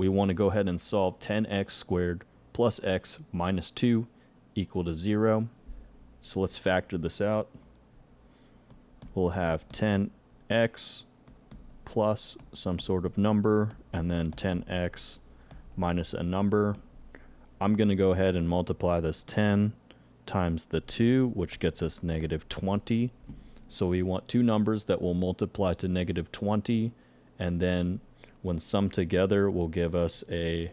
we want to go ahead and solve 10x squared plus x minus 2 equal to 0. So let's factor this out. We'll have 10x plus some sort of number, and then 10x minus a number. I'm going to go ahead and multiply this 10 times the 2, which gets us negative 20. So we want two numbers that will multiply to negative 20, and then when summed together will give us a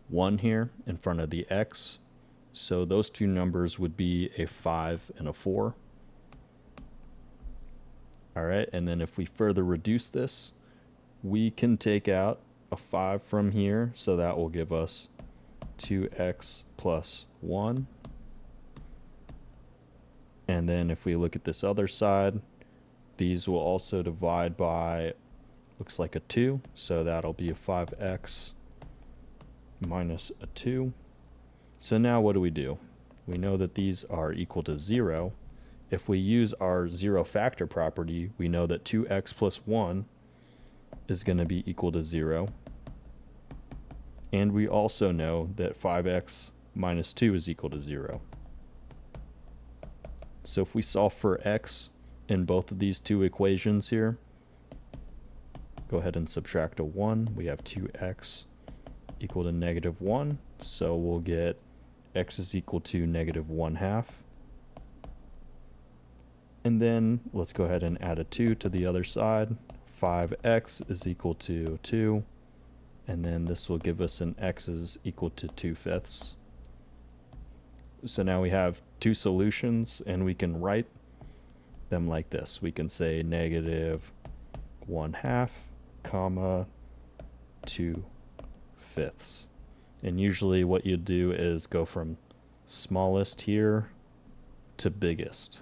1 here in front of the x. So those two numbers would be a 5 and a 4. All right, and then if we further reduce this, we can take out a 5 from here, so that will give us 2x plus 1. And then if we look at this other side, these will also divide by, looks like a 2, so that'll be a 5x minus a 2. So now what do? We know that these are equal to 0. If we use our zero factor property, we know that 2x plus 1 is going to be equal to 0. And we also know that 5x minus 2 is equal to 0. So if we solve for x in both of these two equations here, go ahead and subtract a 1. We have 2x equal to negative 1. So we'll get x is equal to negative 1/2. And then let's go ahead and add a 2 to the other side. 5x is equal to 2. And then this will give us an x is equal to 2/5. So now we have two solutions, and we can write them like this. We can say negative 1/2, comma 2/5. And usually what you do is go from smallest here to biggest.